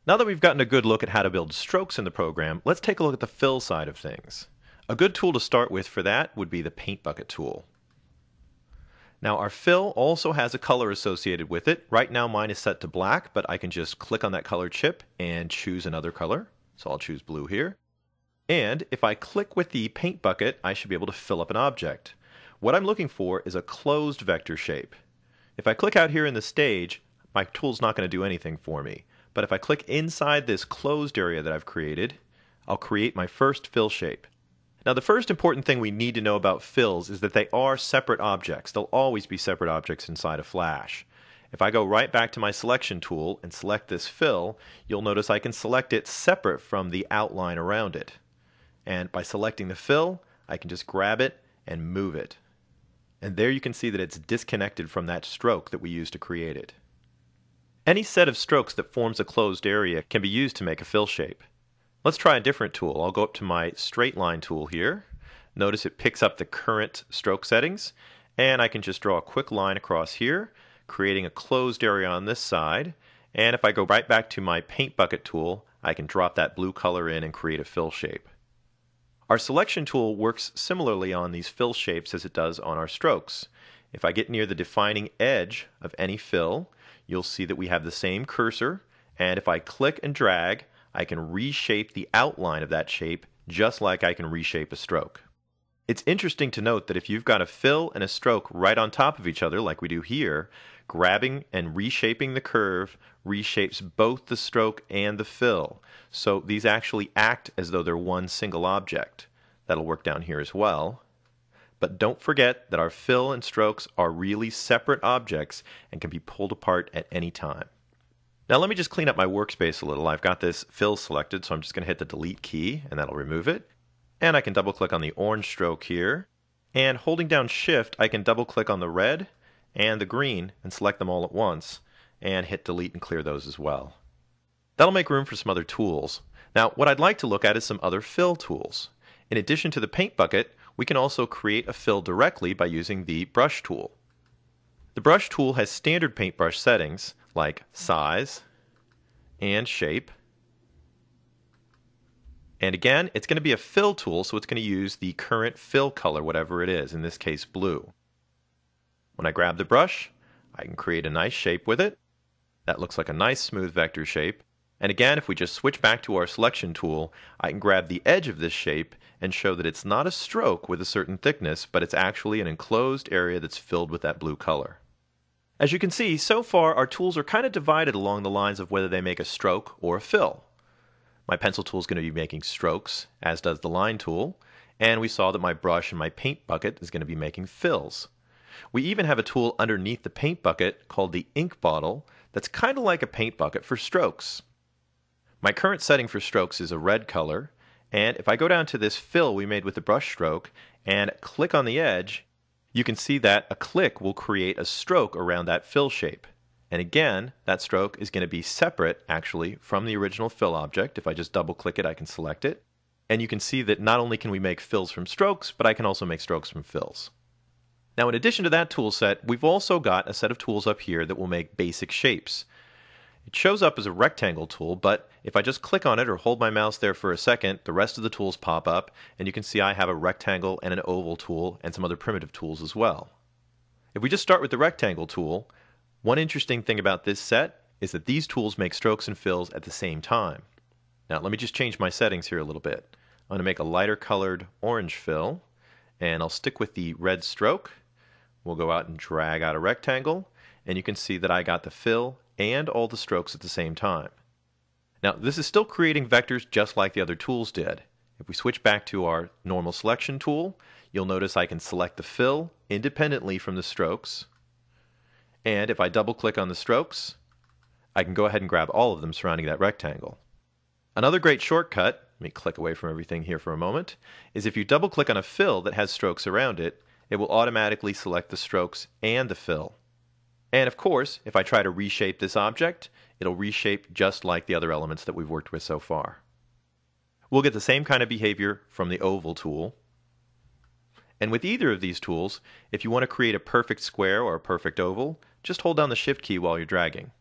Now that we've gotten a good look at how to build strokes in the program, let's take a look at the fill side of things. A good tool to start with for that would be the Paint Bucket tool. Now our fill also has a color associated with it. Right now mine is set to black, but I can just click on that color chip and choose another color. So I'll choose blue here. And if I click with the Paint Bucket, I should be able to fill up an object. What I'm looking for is a closed vector shape. If I click out here in the stage, my tool's not going to do anything for me. But if I click inside this closed area that I've created, I'll create my first fill shape. Now the first important thing we need to know about fills is that they are separate objects. They'll always be separate objects inside of Flash. If I go right back to my selection tool and select this fill, you'll notice I can select it separate from the outline around it. And by selecting the fill, I can just grab it and move it. And there you can see that it's disconnected from that stroke that we used to create it. Any set of strokes that forms a closed area can be used to make a fill shape. Let's try a different tool. I'll go up to my straight line tool here. Notice it picks up the current stroke settings, and I can just draw a quick line across here, creating a closed area on this side. And if I go right back to my Paint Bucket tool, I can drop that blue color in and create a fill shape. Our selection tool works similarly on these fill shapes as it does on our strokes. If I get near the defining edge of any fill, you'll see that we have the same cursor, and if I click and drag, I can reshape the outline of that shape just like I can reshape a stroke. It's interesting to note that if you've got a fill and a stroke right on top of each other like we do here, grabbing and reshaping the curve reshapes both the stroke and the fill. So these actually act as though they're one single object. That'll work down here as well. But don't forget that our fill and strokes are really separate objects and can be pulled apart at any time. Now let me just clean up my workspace a little. I've got this fill selected, so I'm just going to hit the delete key and that'll remove it. And I can double click on the orange stroke here. And holding down shift, I can double click on the red and the green and select them all at once and hit delete and clear those as well. That'll make room for some other tools. Now what I'd like to look at is some other fill tools. In addition to the Paint Bucket, we can also create a fill directly by using the Brush tool. The Brush tool has standard paintbrush settings like size and shape. And again, it's going to be a fill tool, so it's going to use the current fill color, whatever it is, in this case blue. When I grab the brush, I can create a nice shape with it. That looks like a nice smooth vector shape. And again, if we just switch back to our selection tool, I can grab the edge of this shape and show that it's not a stroke with a certain thickness, but it's actually an enclosed area that's filled with that blue color. As you can see, so far our tools are kind of divided along the lines of whether they make a stroke or a fill. My pencil tool is going to be making strokes, as does the line tool, and we saw that my brush and my Paint Bucket is going to be making fills. We even have a tool underneath the Paint Bucket called the Ink Bottle that's kind of like a paint bucket for strokes. My current setting for strokes is a red color, and if I go down to this fill we made with the brush stroke and click on the edge, you can see that a click will create a stroke around that fill shape. And again, that stroke is going to be separate, actually, from the original fill object. If I just double click it, I can select it. And you can see that not only can we make fills from strokes, but I can also make strokes from fills. Now, in addition to that tool set, we've also got a set of tools up here that will make basic shapes. It shows up as a rectangle tool, but if I just click on it or hold my mouse there for a second, the rest of the tools pop up, and you can see I have a rectangle and an oval tool and some other primitive tools as well. If we just start with the rectangle tool, one interesting thing about this set is that these tools make strokes and fills at the same time. Now let me just change my settings here a little bit. I'm going to make a lighter colored orange fill, and I'll stick with the red stroke. We'll go out and drag out a rectangle, and you can see that I got the fill and all the strokes at the same time. Now this is still creating vectors just like the other tools did. If we switch back to our normal selection tool, you'll notice I can select the fill independently from the strokes. And if I double click on the strokes, I can go ahead and grab all of them surrounding that rectangle. Another great shortcut, let me click away from everything here for a moment, is if you double click on a fill that has strokes around it, it will automatically select the strokes and the fill. And of course, if I try to reshape this object, it'll reshape just like the other elements that we've worked with so far. We'll get the same kind of behavior from the oval tool. And with either of these tools, if you want to create a perfect square or a perfect oval, just hold down the shift key while you're dragging.